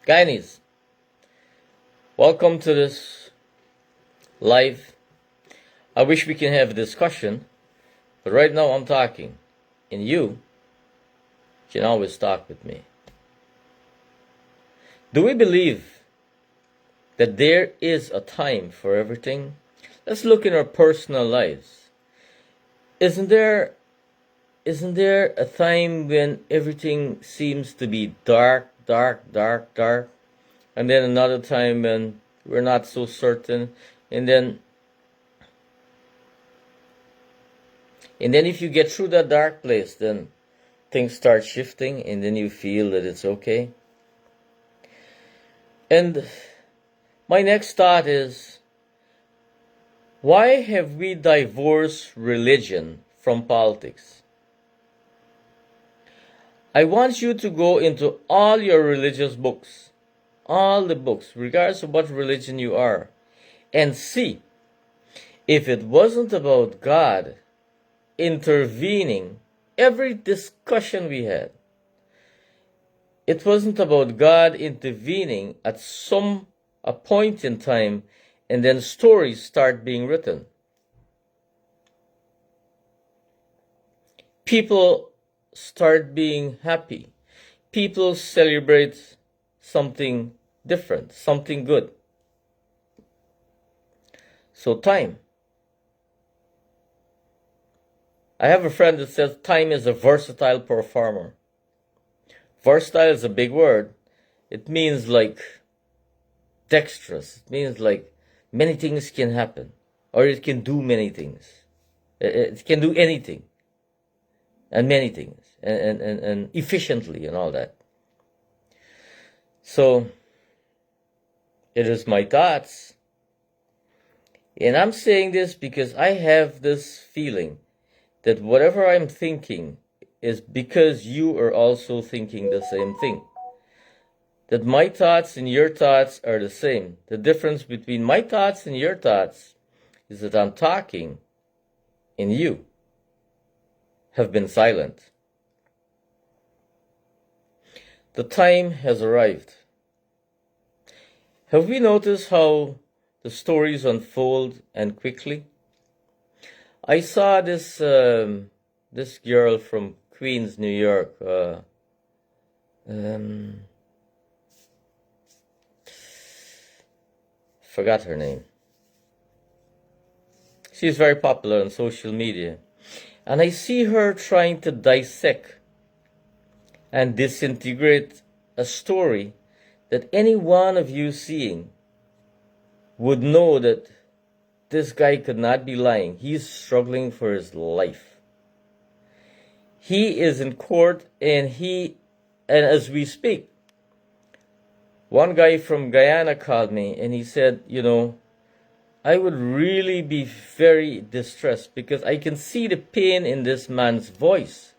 Guyanese, welcome to this live. I wish we can have a discussion, but right now I'm talking, and you can always talk with me. Do we believe that there is a time for everything? Let's look in our personal lives. Isn't there a time when everything seems to be dark, and then another time when we're not so certain, and then if you get through that dark place, then things start shifting, and then you feel that it's okay? And my next thought is, why have we divorced religion from politics? I want you to go into all your religious books, all the books, regardless of what religion you are, and see if it wasn't about God intervening every discussion we had. It wasn't about God intervening at a point in time, and then stories start being written. People start being happy. People celebrate something different, something good. So time. I have a friend that says time is a versatile performer. Versatile is a big word. It means like dexterous. It means like many things can happen, or it can do many things. It can do anything and many things, and efficiently and all that. So it is my thoughts, and I'm saying this because I have this feeling that whatever I'm thinking is because you are also thinking the same thing. That my thoughts and your thoughts are the same. The difference between my thoughts and your thoughts is that I'm talking and you have been silent. The time has arrived. Have we noticed how the stories unfold and quickly? I saw this girl from Queens, New York. Forgot her name. She's very popular on social media. And I see her trying to dissect and disintegrate a story that any one of you seeing would know that this guy could not be lying. He's struggling for his life. He is in court, and as we speak, one guy from Guyana called me and he said, I would really be very distressed because I can see the pain in this man's voice.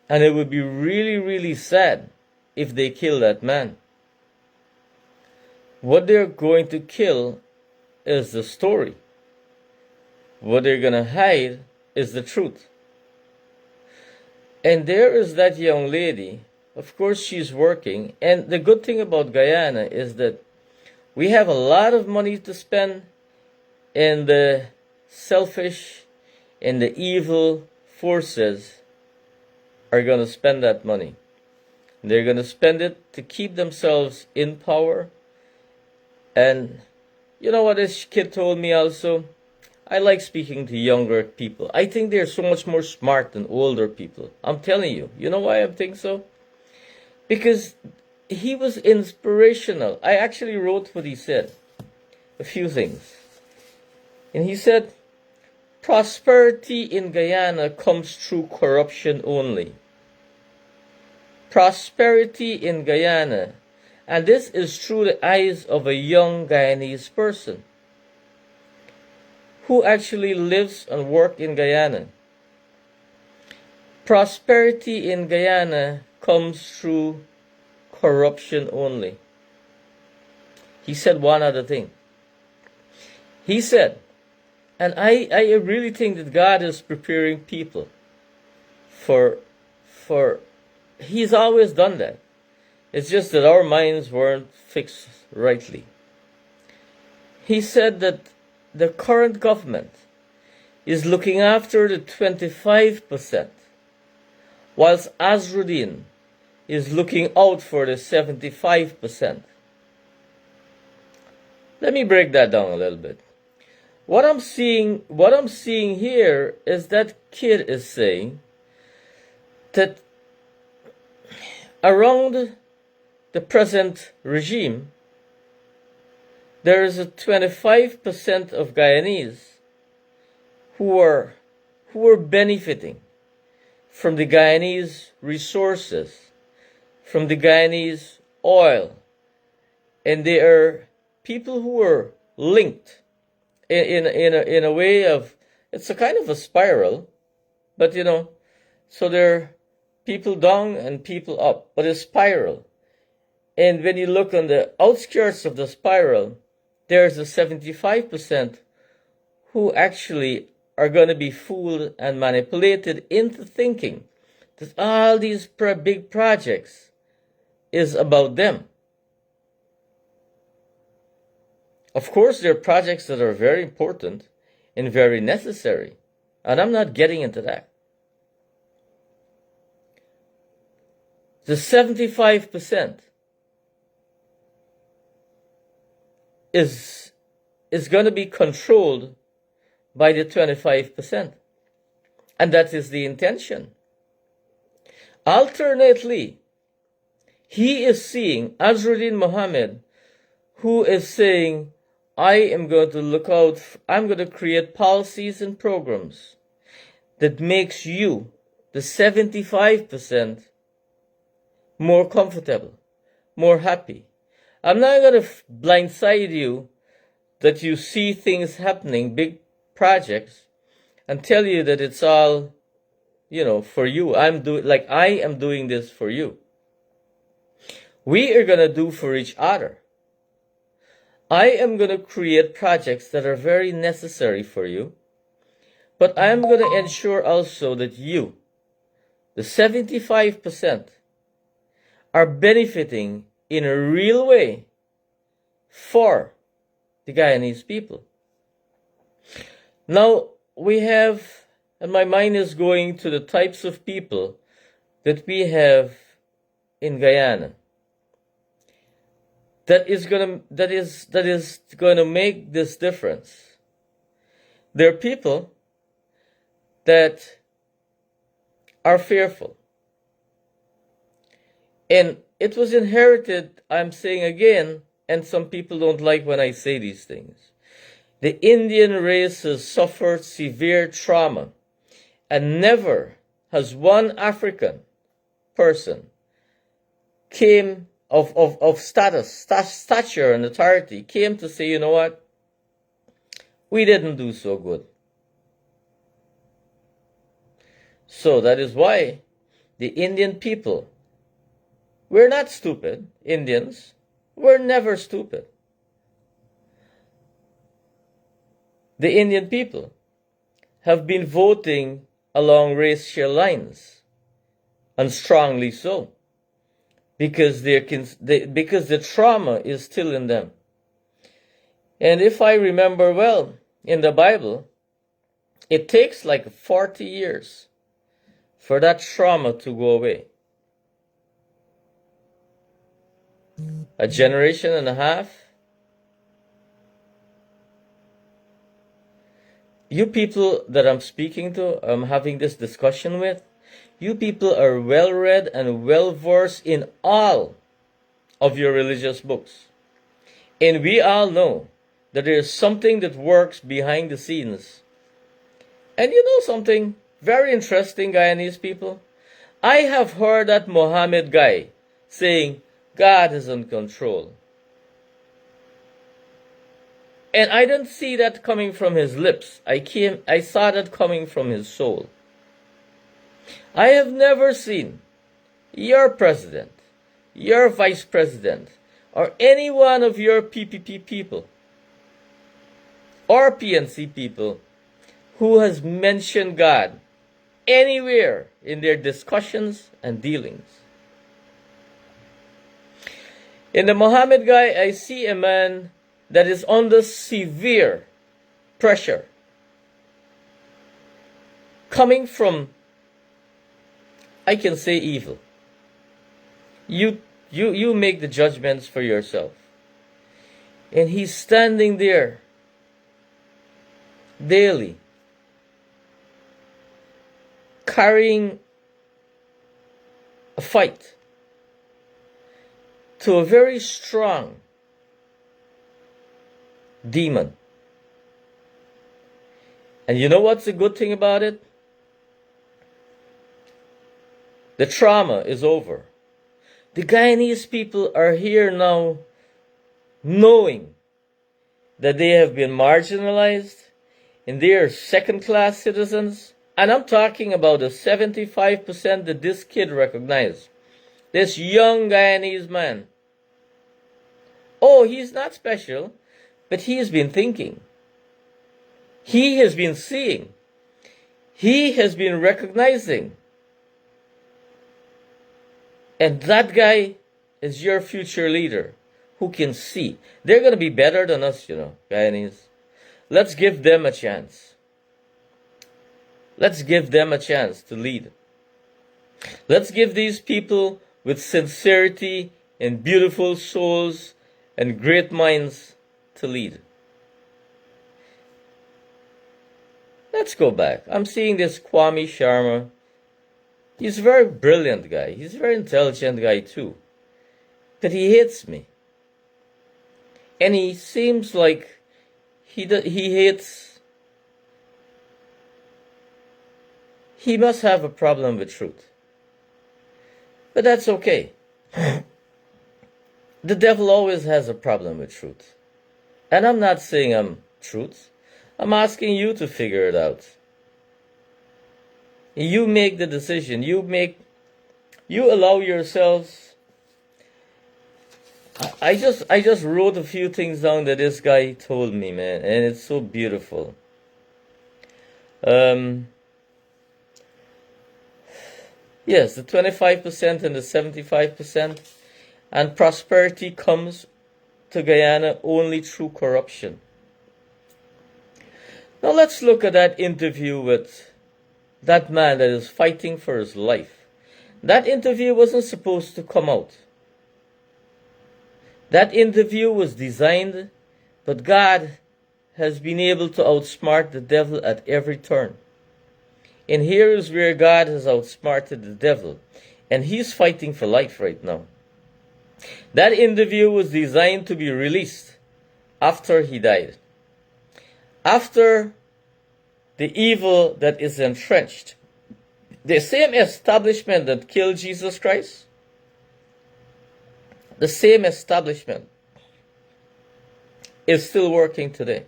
And it would be really, really sad if they kill that man. What they're going to kill is the story. What they're going to hide is the truth. And there is that young lady. Of course, she's working. And the good thing about Guyana is that we have a lot of money to spend, and the selfish and the evil forces are going to spend that money. They're going to spend it to keep themselves in power. And you know what this kid told me also? I like speaking to younger people. I think they're so much more smart than older people. I'm telling you. You know why I think so? Because he was inspirational. I actually wrote what he said. A few things. And he said, prosperity in Guyana comes through corruption only. Prosperity in Guyana. And this is through the eyes of a young Guyanese person who actually lives and works in Guyana. Prosperity in Guyana comes through corruption only. He said one other thing. He said, and I really think that God is preparing people for He's always done that. It's just that our minds weren't fixed rightly. He said that the current government is looking after the 25%, whilst Azarin is looking out for the 75%. Let me break that down a little bit. What I'm seeing here is that kid is saying that around the present regime, there is a 25% of Guyanese who are benefiting from the Guyanese resources, from the Guyanese oil, and they are people who are linked in a way of, it's a kind of a spiral, but so they're people down and people up, but a spiral. And when you look on the outskirts of the spiral, there's a 75% who actually are going to be fooled and manipulated into thinking that all these big projects is about them. Of course, there are projects that are very important and very necessary, and I'm not getting into that. The 75% is going to be controlled by the 25%. And that is the intention. Alternately, he is seeing Azarin Muhammad, who is saying, I am going to look out, I'm going to create policies and programs that makes you, the 75%, more comfortable, more happy. I'm not going to blindside you that you see things happening, big projects, and tell you that it's all, for you. I am doing this for you. We are going to do for each other. I am going to create projects that are very necessary for you, but I am going to ensure also that you, the 75%, are benefiting in a real way for the Guyanese people. Now, we have, and my mind is going to the types of people that we have in Guyana. That is going to make this difference. There are people that are fearful. And it was inherited, I'm saying again, and some people don't like when I say these things. The Indian race has suffered severe trauma, and never has one African person came of stature and authority came to say, you know what, we didn't do so good. So that is why the Indian people, we're not stupid. Indians, we're never stupid. The Indian people have been voting along racial lines, and strongly so, because the trauma is still in them. And if I remember well, in the Bible, it takes like 40 years for that trauma to go away. A generation and a half. You people that I'm speaking to, I'm having this discussion with, you people are well read and well versed in all of your religious books. And we all know that there is something that works behind the scenes. And you know something very interesting, Guyanese people? I have heard that Muhammad guy saying, God is in control. And I didn't see that coming from his lips. I saw that coming from his soul. I have never seen your president, your vice president, or any one of your PPP people or PNC people who has mentioned God anywhere in their discussions and dealings. In the Muhammad guy, I see a man that is under severe pressure coming from, I can say, evil. You make the judgments for yourself. And he's standing there daily, carrying a fight to a very strong demon. And you know what's the good thing about it? The trauma is over. The Guyanese people are here now knowing that they have been marginalized and they are second-class citizens. And I'm talking about the 75% that this kid recognized. This young Guyanese man. Oh, he's not special, but he has been thinking. He has been seeing. He has been recognizing. And that guy is your future leader who can see. They're going to be better than us, Guyanese. Let's give them a chance. Let's give them a chance to lead. Let's give these people with sincerity and beautiful souls and great minds to lead. Let's go back. I'm seeing this Kwame Sharma. He's a very brilliant guy. He's a very intelligent guy too. But he hates me. And he seems like he hates. He must have a problem with truth. But that's okay. The devil always has a problem with truth. And I'm not saying I'm truth. I'm asking you to figure it out. You make the decision. You allow yourselves. I just wrote a few things down that this guy told me, man, and it's so beautiful. Yes, the 25% and the 75%, and prosperity comes to Guyana only through corruption. Now let's look at that interview with that man that is fighting for his life. That interview wasn't supposed to come out. That interview was designed, but God has been able to outsmart the devil at every turn. And here is where God has outsmarted the devil. And he's fighting for life right now. That interview was designed to be released after he died. After the evil that is entrenched. The same establishment that killed Jesus Christ, the same establishment is still working today.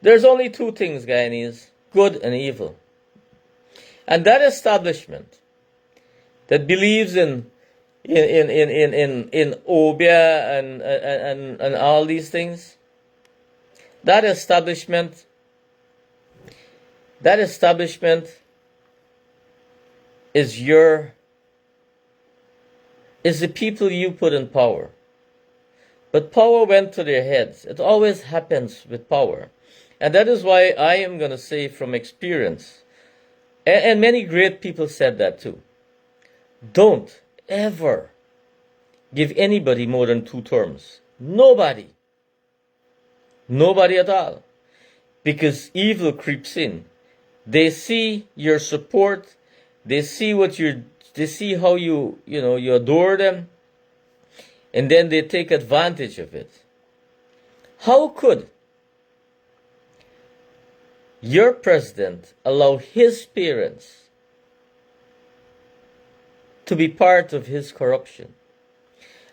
There's only two things, Guyanese, good and evil. And that establishment that believes in Obia and all these things, that establishment is the people you put in power. But power went to their heads. It always happens with power. And that is why I am going to say from experience, and many great people said that too, don't ever give anybody more than 2 terms. Nobody. Nobody at all. Because evil creeps in. They see your support. They see how you adore them. And then they take advantage of it. How could your president allow his parents to be part of his corruption?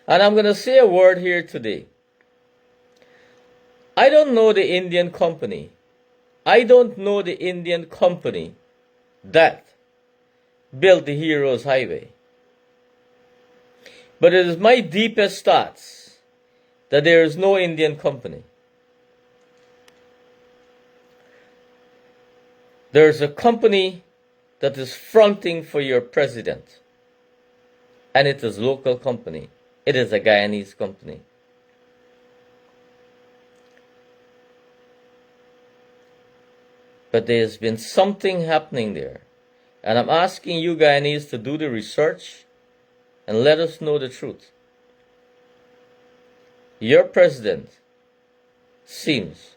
And I'm going to say a word here today. I don't know the Indian company. I don't know the Indian company that built the Heroes Highway. But it is my deepest thoughts that there is no Indian company. There is a company that is fronting for your president. And it is a local company. It is a Guyanese company. But there's been something happening there. And I'm asking you Guyanese to do the research and let us know the truth. Your president seems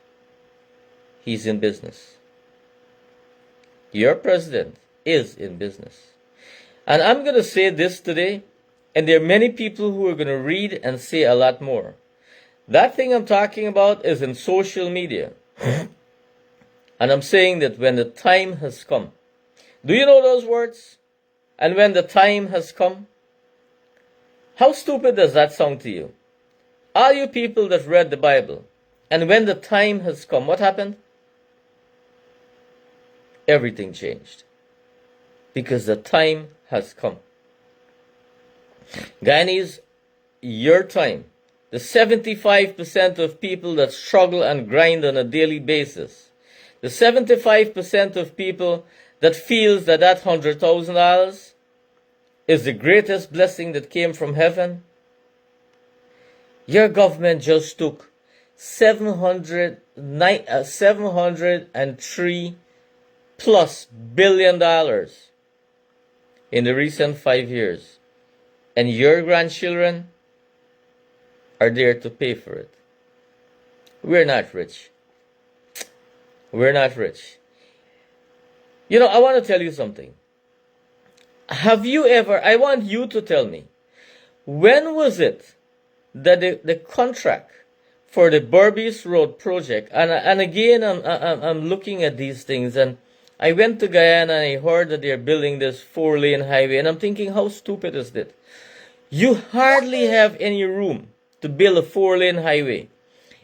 he's in business. Your president is in business. And I'm going to say this today, and there are many people who are going to read and say a lot more. That thing I'm talking about is in social media. And I'm saying that when the time has come. Do you know those words? And when the time has come? How stupid does that sound to you? All you people that read the Bible, and when the time has come, what happened? Everything changed. Because the time has come. Guyanese, your time. The 75% of people that struggle and grind on a daily basis. The 75% of people that feels that $100,000 is the greatest blessing that came from heaven. Your government just took $703+ billion in the recent 5 years. And your grandchildren are there to pay for it. We're not rich. We're not rich. You know, I want to tell you something. Have you ever, I want you to tell me, when was it that the contract for the Berbice Road project, and again, I'm looking at these things, and I went to Guyana and I heard that they're building this 4-lane highway, and I'm thinking, how stupid is that? You hardly have any room to build a 4-lane highway.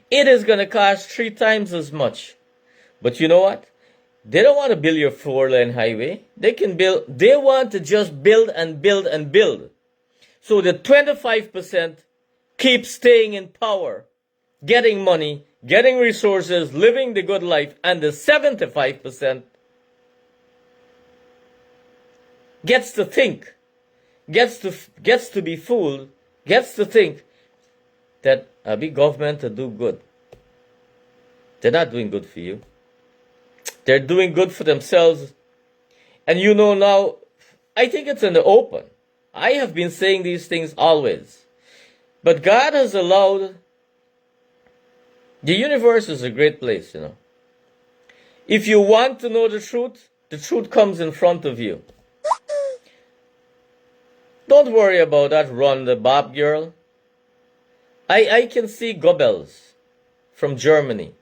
It is going to cost 3 times as much. But you know what? They don't want to build your 4-lane highway. They want to just build and build and build. So the 25% keep staying in power, getting money, getting resources, living the good life, and the 75% gets to think, gets to be fooled, gets to think that a big government to do good. They're not doing good for you. They're doing good for themselves. And you know now, I think it's in the open. I have been saying these things always. But God has allowed, the universe is a great place, you know. If you want to know the truth comes in front of you. Don't worry about that Ronda Bob girl. I can see Goebbels from Germany.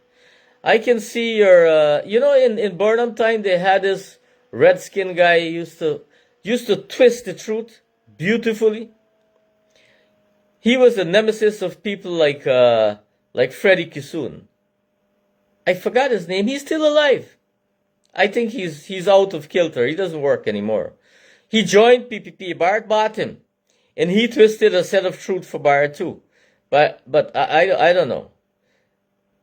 I can see your, you know, in Burnham time, they had this red-skinned guy used to twist the truth beautifully. He was a nemesis of people like Freddie Kissoon. I forgot his name. He's still alive. I think he's out of kilter. He doesn't work anymore. He joined PPP. Bart bought him, and he twisted a set of truth for Bart too. But I don't know.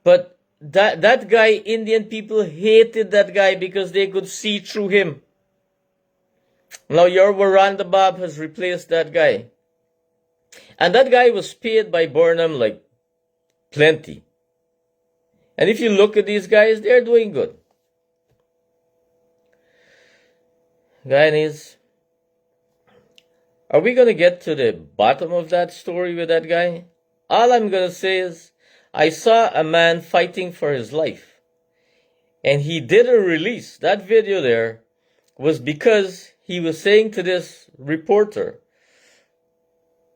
But that guy, Indian people hated that guy because they could see through him. Now your Ronda Bob has replaced that guy. And that guy was paid by Burnham like plenty. And if you look at these guys, they're doing good. Guyanese, are we going to get to the bottom of that story with that guy? All I'm going to say is, I saw a man fighting for his life. And he did a release. That video there was because he was saying to this reporter,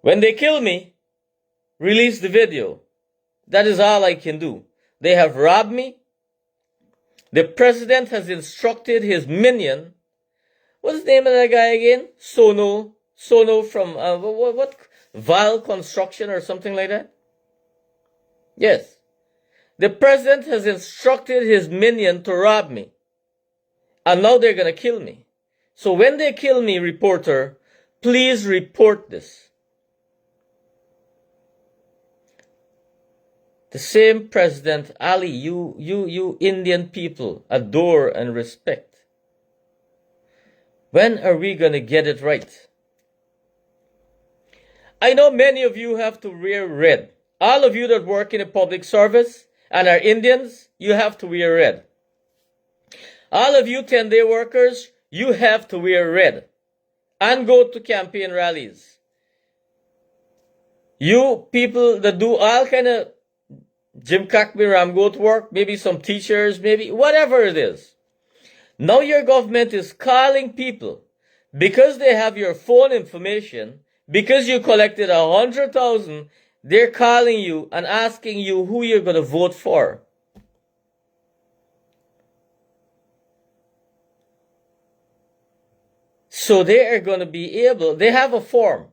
when they kill me, release the video. That is all I can do. They have robbed me. The president has instructed his minion. What's the name of that guy again? Sono from, what? Val Construction or something like that? Yes. The president has instructed his minion to rob me. And now they're going to kill me. So when they kill me, reporter, please report this. The same President Ali, you Indian people adore and respect. When are we going to get it right? I know many of you have to wear red. All of you that work in a public service and are Indians, you have to wear red. All of you 10-day workers, you have to wear red and go to campaign rallies. You people that do all kind of Jim Kakmiram, go to work, maybe some teachers, maybe whatever it is. Now your government is calling people because they have your phone information, because you collected 100,000, they're calling you and asking you who you're going to vote for. So they are going to be able, they have a form.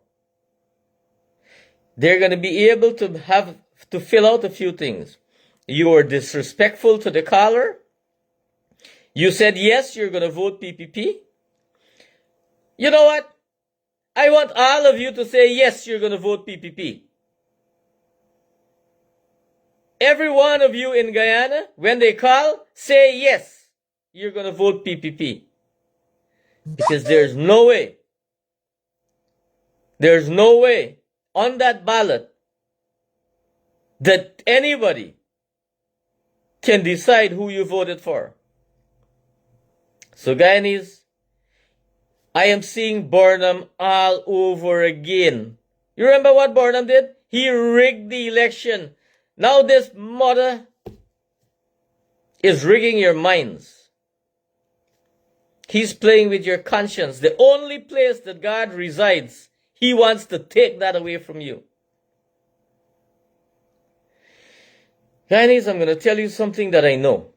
They're going to be able to fill out a few things. You were disrespectful to the caller. You said yes, you're going to vote PPP. You know what? I want all of you to say yes, you're going to vote PPP. Every one of you in Guyana, when they call, say yes, you're going to vote PPP. Because there's no way on that ballot that anybody can decide who you voted for. So Guyanese, I am seeing Burnham all over again. You remember what Burnham did? He rigged the election. Now this mother is rigging your minds. He's playing with your conscience. The only place that God resides, he wants to take that away from you. Guyanese, I'm going to tell you something that I know.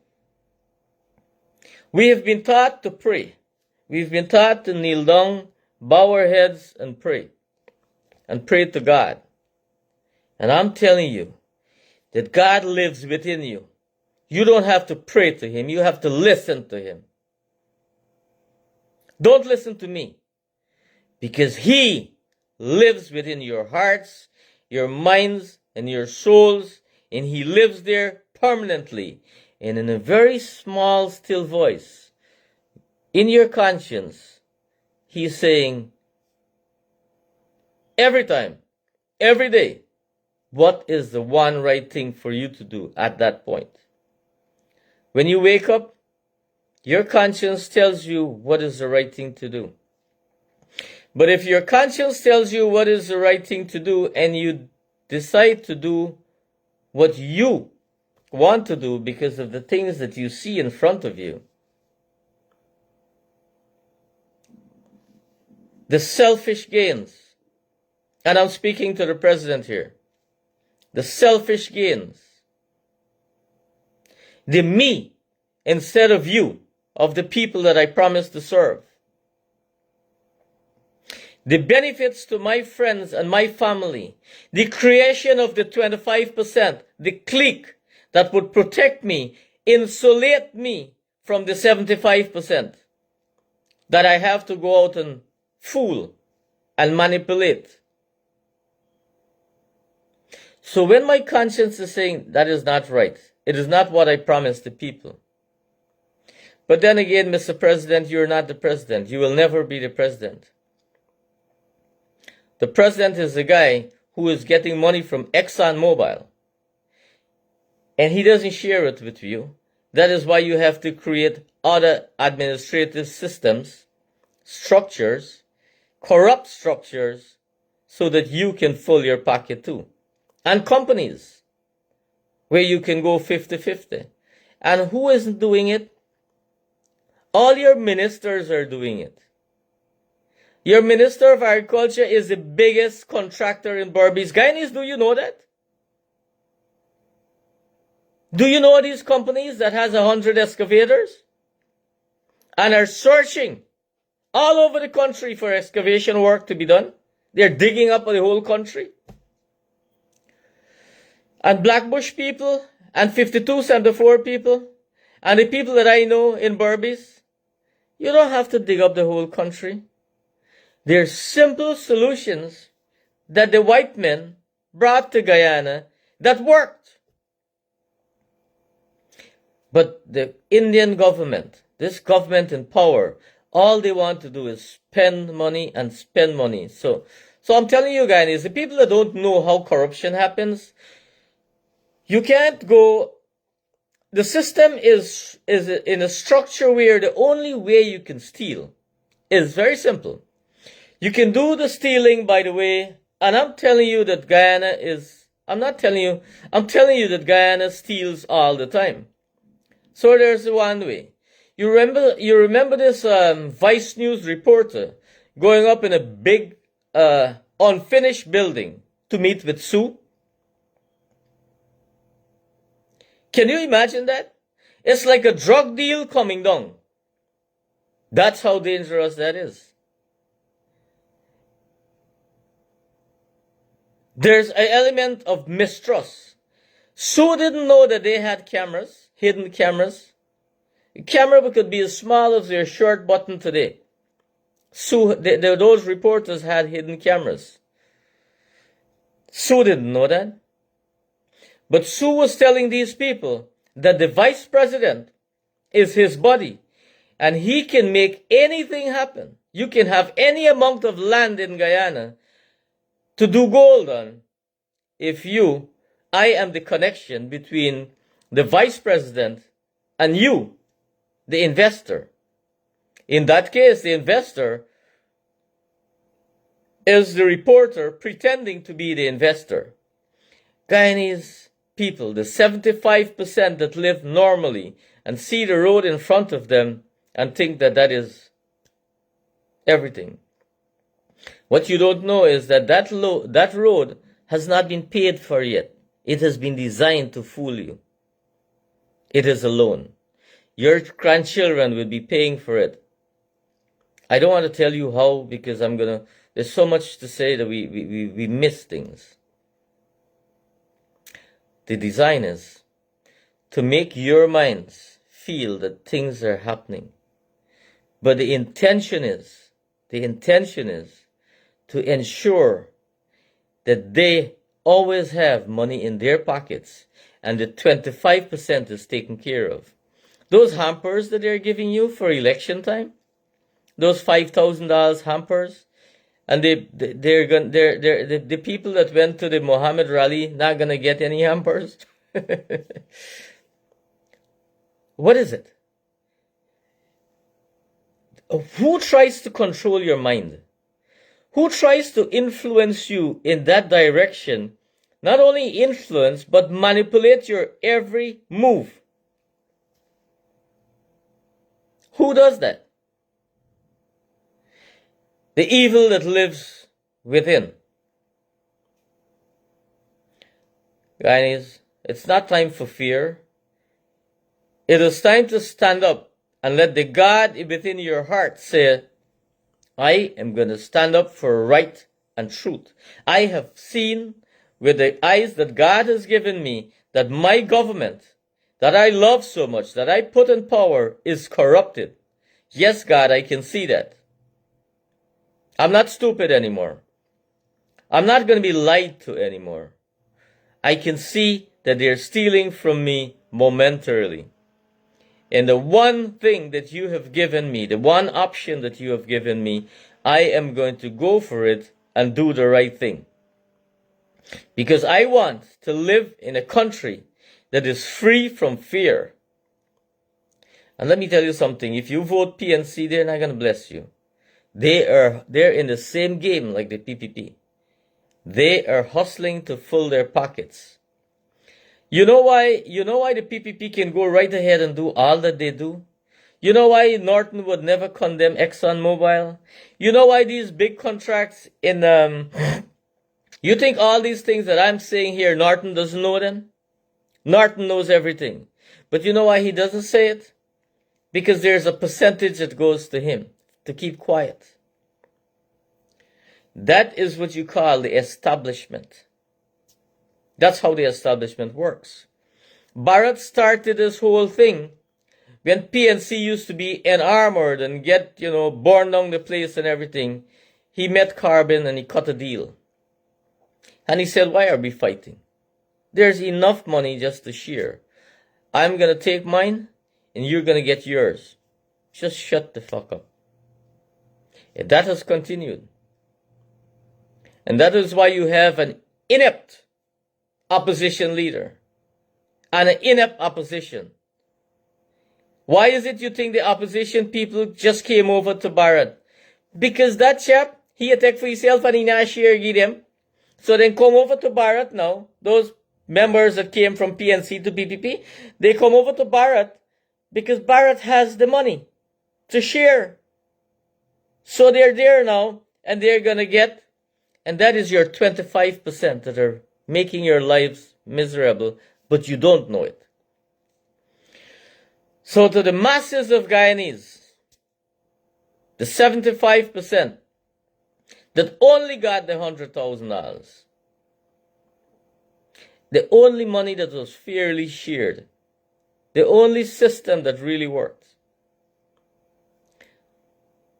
We have been taught to pray. We've been taught to kneel down, bow our heads, and pray to God. And I'm telling you that God lives within you. You don't have to pray to him. You have to listen to him. Don't listen to me, because he lives within your hearts, your minds, and your souls, and he lives there permanently. And in a very small, still voice, in your conscience, he's saying, every time, every day, what is the one right thing for you to do at that point? When you wake up, your conscience tells you what is the right thing to do. But if your conscience tells you what is the right thing to do and you decide to do what you want to do because of the things that you see in front of you, the selfish gains, and I'm speaking to the president here, the selfish gains, the me instead of you, of the people that I promised to serve, the benefits to my friends and my family, the creation of the 25%, the clique that would protect me, insulate me from the 75% that I have to go out and fool and manipulate. So when my conscience is saying that is not right, it is not what I promised the people. But then again, Mr. President, you're not the president. You will never be the president. The president is the guy who is getting money from ExxonMobil, and he doesn't share it with you. That is why you have to create other administrative systems, structures, corrupt structures, so that you can fill your pocket too. And companies where you can go 50-50. And who isn't doing it? All your ministers are doing it. Your Minister of Agriculture is the biggest contractor in Berbice. Guyanese, do you know that? Do you know these companies that has 100 excavators and are searching all over the country for excavation work to be done? They're digging up the whole country. And Blackbush people and 5274 people and the people that I know in Berbice, you don't have to dig up the whole country. There's simple solutions that the white men brought to Guyana that worked. But the Indian government, this government in power, all they want to do is spend money and spend money. So So I'm telling you guys, the people that don't know how corruption happens, you can't go, the system is in a structure where the only way you can steal is very simple. You can do the stealing, by the way, and I'm telling you that Guyana is, I'm telling you that Guyana steals all the time. So there's one way. You remember this Vice News reporter going up in a big unfinished building to meet with Sue? Can you imagine that? It's like a drug deal coming down. That's how dangerous that is. There's an element of mistrust. Sue didn't know that they had cameras, hidden cameras. A camera could be as small as your shirt button today. Sue, those reporters had hidden cameras. Sue didn't know that. But Sue was telling these people that the vice president is his buddy and he can make anything happen. You can have any amount of land in Guyana to do gold on if I am the connection between the vice president and you, the investor. In that case, the investor is the reporter pretending to be the investor. Guyanese people, the 75% that live normally and see the road in front of them and think that that is everything. What you don't know is that that road has not been paid for yet. It has been designed to fool you. It is a loan. Your grandchildren will be paying for it. I don't want to tell you how because there's so much to say that we miss things. The design is to make your minds feel that things are happening. But the intention is to ensure that they always have money in their pockets and the 25% is taken care of. Those hampers that they're giving you for election time, those $5,000 hampers, and the people that went to the Muhammad rally not gonna get any hampers. What is it? Who tries to control your mind? Who tries to influence you in that direction? Not only influence, but manipulate your every move. Who does that? The evil that lives within. Guys, it's not time for fear. It is time to stand up and let the God within your heart say, I am going to stand up for right and truth. I have seen with the eyes that God has given me that my government, that I love so much, that I put in power, is corrupted. Yes, God, I can see that. I'm not stupid anymore. I'm not going to be lied to anymore. I can see that they're stealing from me momentarily. And the one thing that you have given me, the one option that you have given me, I am going to go for it and do the right thing. Because I want to live in a country that is free from fear. And let me tell you something, if you vote PNC, they're not going to bless you. They're in the same game like the PPP. They are hustling to fill their pockets. You know why the PPP can go right ahead and do all that they do? You know why Norton would never condemn ExxonMobil? You know why these big contracts in you think all these things that I'm saying here, Norton doesn't know them? Norton knows everything. But you know why he doesn't say it? Because there's a percentage that goes to him to keep quiet. That is what you call the establishment. That's how the establishment works. Barrett started this whole thing when PNC used to be enamored and get, burn down the place and everything. He met Carbon and he cut a deal. And he said, why are we fighting? There's enough money just to share. I'm going to take mine and you're going to get yours. Just shut the fuck up. And that has continued. And that is why you have an inept opposition leader and an inept opposition. Why is it you think the opposition people just came over to Bharat? Because that chap, he attacked for himself and he not share give them. So then come over to Bharat now. Those members that came from PNC to PPP, they come over to Bharat because Bharat has the money to share. So they're there now and they're going to get, and that is your 25% that are making your lives miserable, but you don't know it. So to the masses of Guyanese, the 75% that only got the $100,000, the only money that was fairly shared, the only system that really worked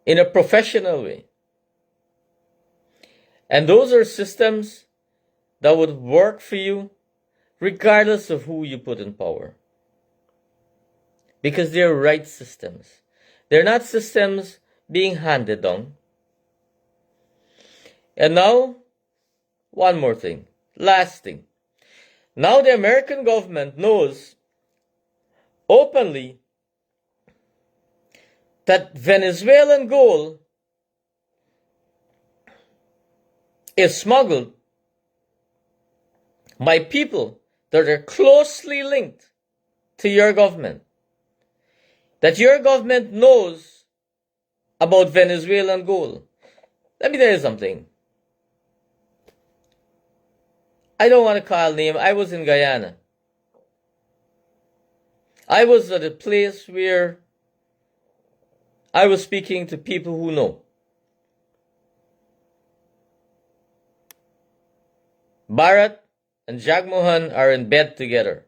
in a professional way. And those are systems that would work for you regardless of who you put in power. Because they're right systems. They're not systems being handed down. And now, one more thing. Last thing. Now the American government knows openly that Venezuelan gold is smuggled by people that are closely linked to your government. That your government knows about Venezuelan gold. Let me tell you something. I don't want to call name. I was in Guyana. I was at a place where I was speaking to people who know. Bharat and Jagmohan are in bed together.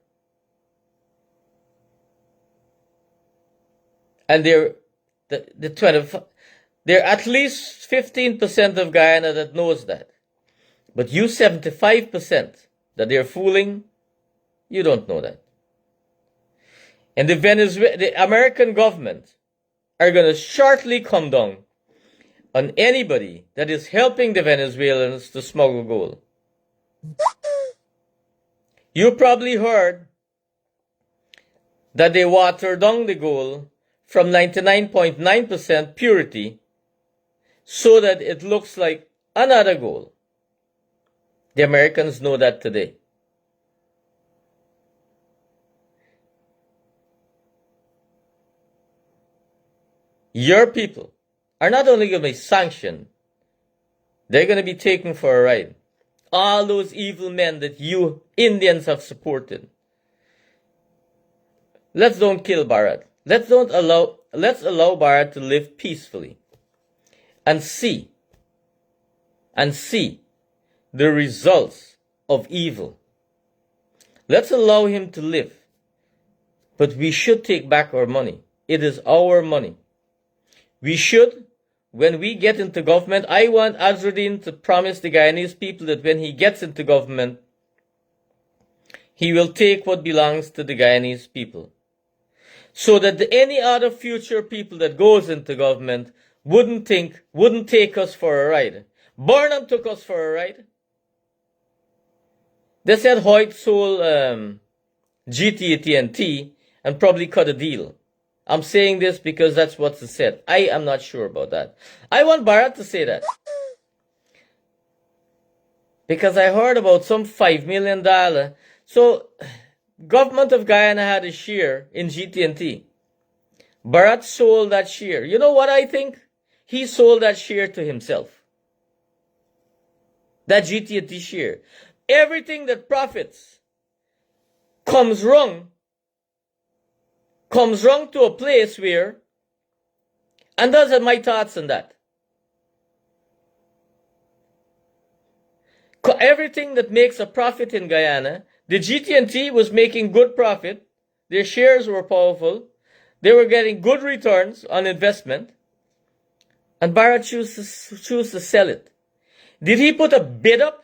And they're at least 15% of Guyana that knows that. But you 75% that they're fooling, you don't know that. And the American government are going to shortly come down on anybody that is helping the Venezuelans to smuggle gold. You probably heard that they watered down the gold from 99.9% purity so that it looks like another gold. The Americans know that today. Your people are not only going to be sanctioned, they're going to be taken for a ride. All those evil men that you Indians have supported. Let's don't kill Bharat. Let's allow Bharat to live peacefully and see the results of evil. Let's allow him to live. But we should take back our money. It is our money. We should, when we get into government, I want Azarin to promise the Guyanese people that when he gets into government, he will take what belongs to the Guyanese people. So that any other future people that goes into government wouldn't take us for a ride. Burnham took us for a ride. They said Hoyt sold GT and probably cut a deal. I'm saying this because that's what's said. I am not sure about that. I want Bharat to say that. Because I heard about some $5 million. So, government of Guyana had a share in GT&T. Bharat sold that share. You know what I think? He sold that share to himself. That GT&T share. Everything that profits comes wrong to a place where, and those are my thoughts on that. Everything that makes a profit in Guyana, the GT&T was making good profit. Their shares were powerful. They were getting good returns on investment. And Bharat chose to sell it. Did he put a bid up?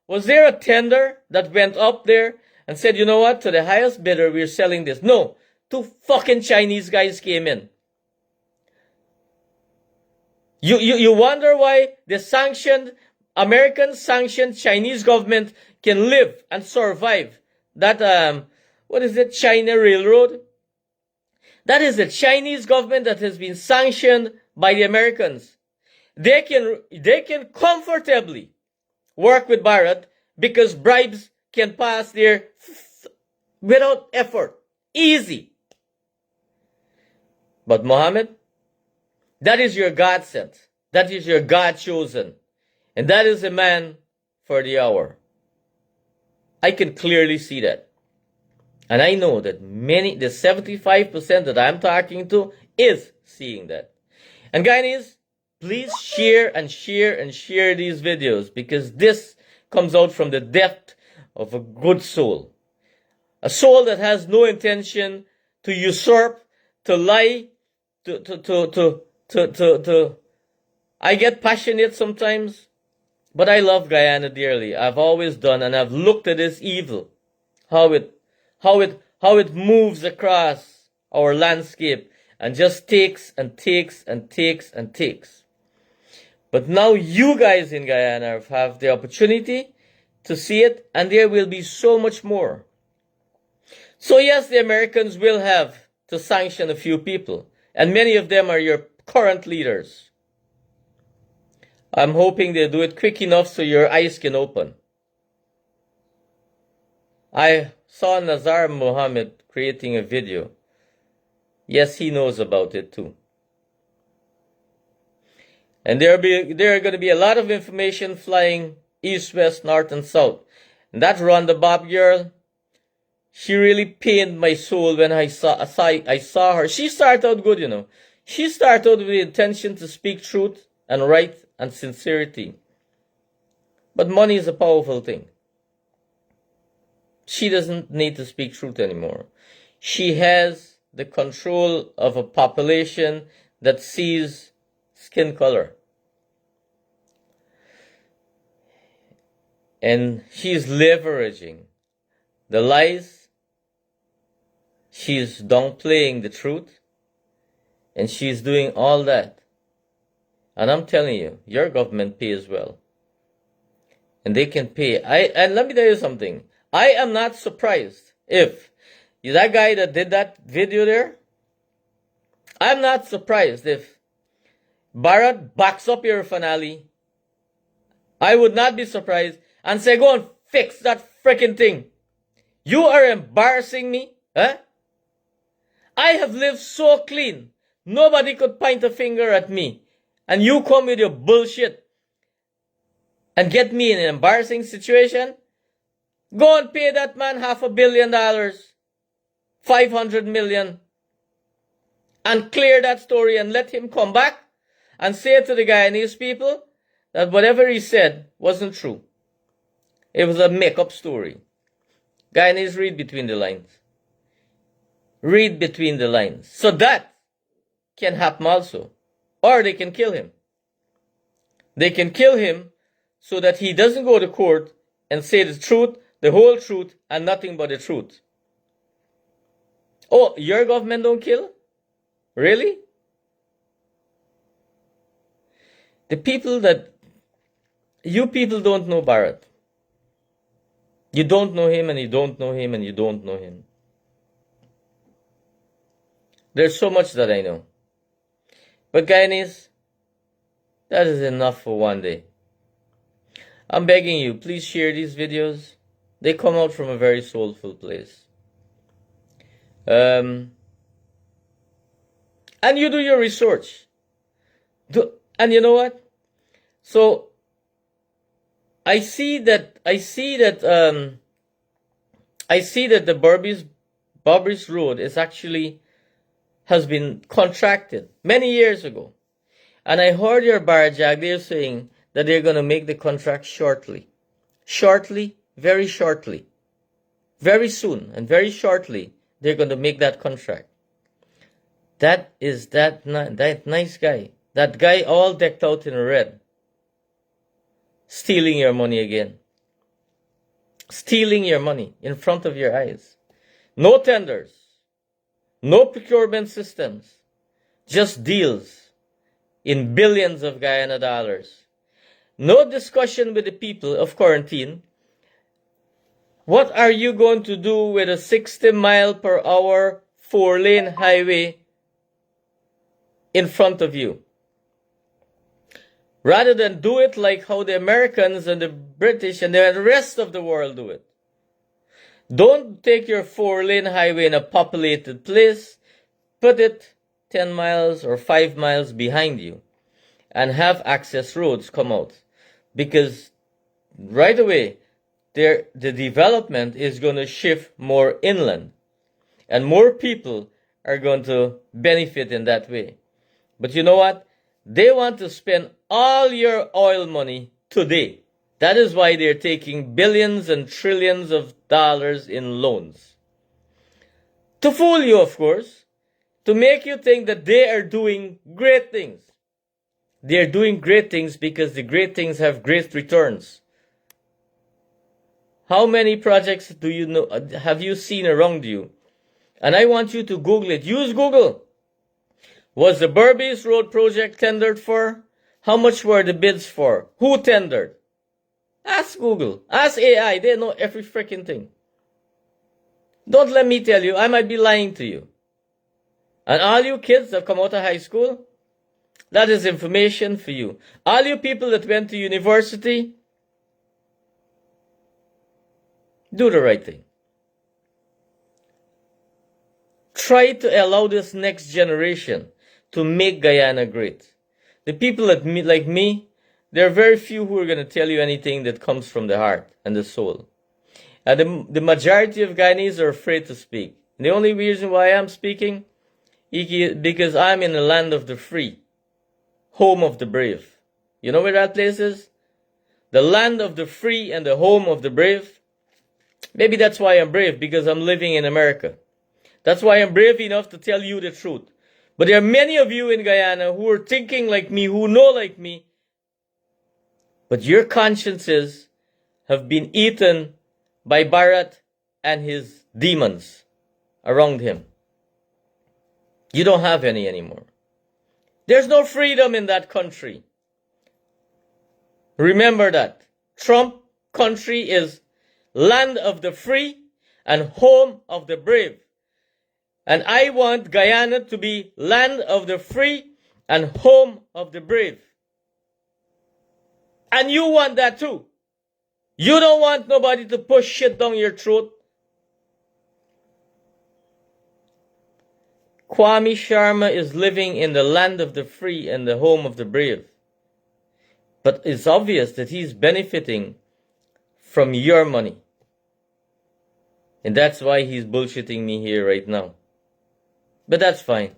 Was there a tender that went up there and said, you know what, to the highest bidder, we're selling this? No. 2 fucking Chinese guys came in. You wonder why they sanctioned American-sanctioned Chinese government can live and survive. That, what is it, China Railroad? That is the Chinese government that has been sanctioned by the Americans. They can comfortably work with Bharat because bribes can pass there without effort. Easy. But Muhammad, that is your God sent. That is your God chosen. And that is a man for the hour. I can clearly see that. And I know that the 75% that I'm talking to is seeing that. And Guyanese, please share and share and share these videos, because this comes out from the depth of a good soul. A soul that has no intention to usurp, to lie, I get passionate sometimes, but I love Guyana dearly. I've always done, and I've looked at this evil, how it moves across our landscape and just takes and takes and takes and takes. But now you guys in Guyana have the opportunity to see it, and there will be so much more. So yes, the Americans will have to sanction a few people, and many of them are your current leaders. I'm hoping they do it quick enough so your eyes can open. I saw Azarin Muhammad creating a video. Yes, he knows about it too. And there are going to be a lot of information flying east, west, north, and south. And that Ronda Bob girl, she really pained my soul when I saw her. She started out good, you know. She started out with the intention to speak truth and right and sincerity. But money is a powerful thing. She doesn't need to speak truth anymore. She has the control of a population that sees skin color. And she's leveraging the lies. She's downplaying the truth. And she's doing all that. And I'm telling you, your government pays well. And they can pay. And let me tell you something. I am not surprised if that guy that did that video there, I'm not surprised if Bharat backs up your finale. I would not be surprised and say, go and fix that freaking thing. You are embarrassing me. Huh? I have lived so clean. Nobody could point a finger at me. And you come with your bullshit and get me in an embarrassing situation. Go and pay that man $500 million, $500 million, and clear that story and let him come back and say to the Guyanese people that whatever he said wasn't true. It was a make-up story. Guyanese, read between the lines. Read between the lines. So that can happen also. Or they can kill him. They can kill him so that he doesn't go to court and say the truth, the whole truth, and nothing but the truth. Oh, your government don't kill? Really? The people that... You people don't know Bharat. You don't know him, and you don't know him, and you don't know him. There's so much that I know. But Guyanese, that is enough for one day. I'm begging you, please share these videos. They come out from a very soulful place. And you do your research. And you know what? So I see that the Berbice Road is actually has been contracted many years ago. And I heard your Barajag, they're saying that they're going to make the contract shortly. Shortly, very shortly. Very soon and very shortly, they're going to make that contract. That is that nice guy. That guy all decked out in red. Stealing your money again. Stealing your money in front of your eyes. No tenders. No procurement systems. Just deals in billions of Guyana dollars. No discussion with the people of quarantine. What are you going to do with a 60-mile-per-hour 4-lane highway in front of you? Rather than do it like how the Americans and the British and the rest of the world do it. Don't take your 4-lane highway in a populated place, put it 10 miles or 5 miles behind you, and have access roads come out. Because right away, the development is going to shift more inland, and more people are going to benefit in that way. But you know what? They want to spend all your oil money today. That is why they're taking billions and trillions of dollars in loans. To fool you, of course. To make you think that they are doing great things. They are doing great things because the great things have great returns. How many projects do you know, have you seen around you? And I want you to Google it. Use Google. Was the Berbice Road project tendered for? How much were the bids for? Who tendered? Ask Google. Ask AI. They know every freaking thing. Don't let me tell you. I might be lying to you. And all you kids that come out of high school, that is information for you. All you people that went to university, do the right thing. Try to allow this next generation to make Guyana great. The people like me, there are very few who are going to tell you anything that comes from the heart and the soul. And the majority of Guyanese are afraid to speak. And the only reason why I'm speaking, because I'm in the land of the free, home of the brave. You know where that place is? The land of the free and the home of the brave. Maybe that's why I'm brave, because I'm living in America. That's why I'm brave enough to tell you the truth. But there are many of you in Guyana who are thinking like me, who know like me, but your consciences have been eaten by Bharat and his demons around him. You don't have any anymore. There's no freedom in that country. Remember that. Trump country is land of the free and home of the brave. And I want Guyana to be land of the free and home of the brave. And you want that too. You don't want nobody to push shit down your throat. Kwame Sharma is living in the land of the free and the home of the brave. But it's obvious that he's benefiting from your money. And that's why he's bullshitting me here right now. But that's fine.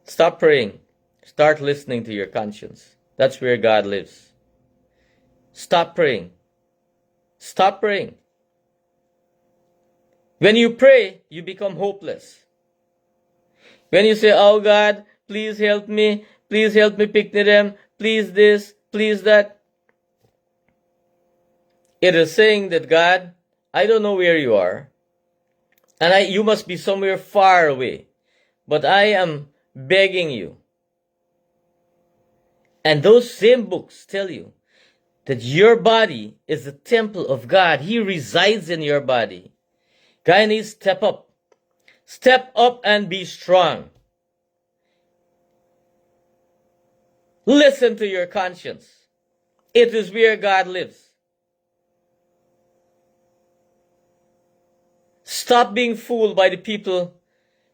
Stop praying. Start listening to your conscience. That's where God lives. Stop praying. Stop praying. When you pray, you become hopeless. When you say, oh God, please help me pick them, please this, please that. It is saying that God, I don't know where you are, and you must be somewhere far away, but I am begging you. And those same books tell you that your body is the temple of God. He resides in your body. Guyanese, step up. Step up and be strong. Listen to your conscience. It is where God lives. Stop being fooled by the people.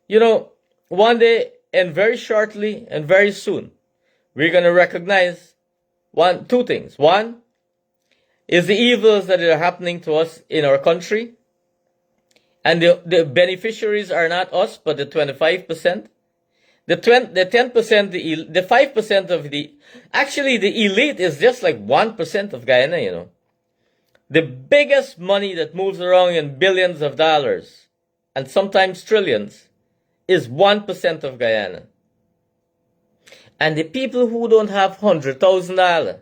You know, one day and very shortly and very soon, we're going to recognize two things. One is the evils that are happening to us in our country. And the beneficiaries are not us, but the 25%. The 10%, the 5% of actually the elite is just like 1% of Guyana, you know. The biggest money that moves around in billions of dollars, and sometimes trillions, is 1% of Guyana. And the people who don't have $100,000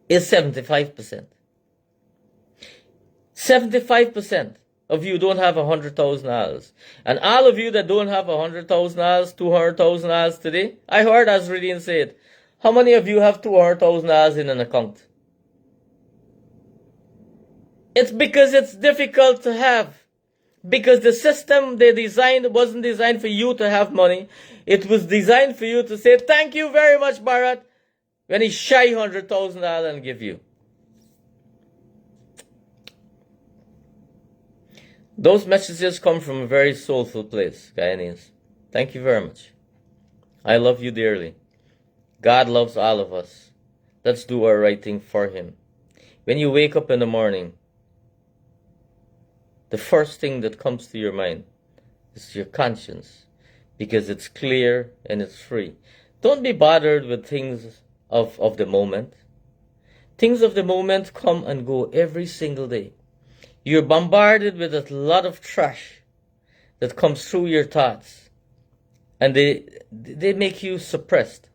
is 75%. 75%. of you don't have $100,000. And all of you that don't have $100,000, $200,000 today, I heard Azarin say it. How many of you have $200,000 in an account? It's because it's difficult to have. Because the system they designed wasn't designed for you to have money. It was designed for you to say, thank you very much, Bharat, when he shy $100,000 and give you. Those messages come from a very soulful place, Guyanese. Thank you very much. I love you dearly. God loves all of us. Let's do our right thing for him. When you wake up in the morning, the first thing that comes to your mind is your conscience, because it's clear and it's free. Don't be bothered with things of the moment. Things of the moment come and go every single day. You're bombarded with a lot of trash that comes through your thoughts, and they make you suppressed.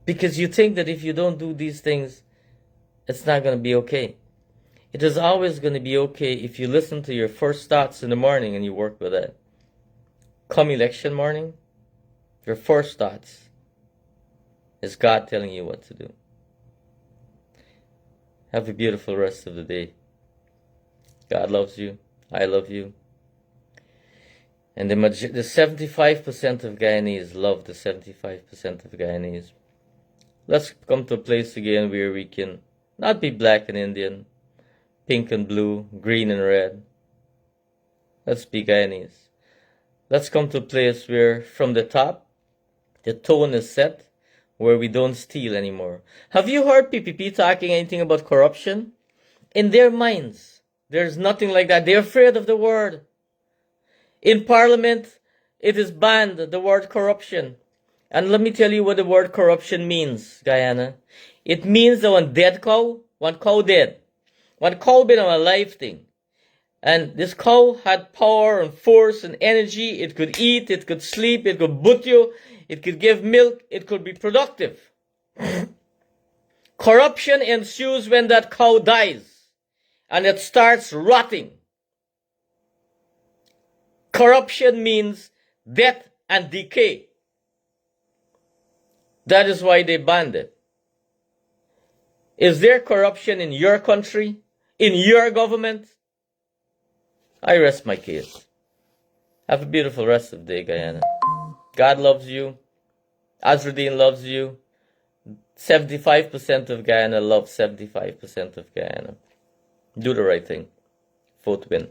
Because you think that if you don't do these things, it's not going to be okay. It is always going to be okay if you listen to your first thoughts in the morning and you work with it. Come election morning, your first thoughts is God telling you what to do. Have a beautiful rest of the day. God loves you. I love you. And the 75% of Guyanese love the 75% of Guyanese. Let's come to a place again where we can not be black and Indian, pink and blue, green and red. Let's be Guyanese. Let's come to a place where from the top, the tone is set, where we don't steal anymore. Have you heard PPP talking anything about corruption? In their minds, there's nothing like that. They're afraid of the word. In Parliament, it is banned, the word corruption. And let me tell you what the word corruption means, Guyana. It means that one cow dead. One cow been on a live thing. And this cow had power and force and energy. It could eat, it could sleep, it could boot you, it could give milk, it could be productive. Corruption ensues when that cow dies and it starts rotting. Corruption means death and decay. That is why they banned it. Is there corruption in your country? In your government? I rest my case. Have a beautiful rest of the day, Guyana. God loves you. Azarin loves you. 75% of Guyana loves 75% of Guyana. Do the right thing. Vote win.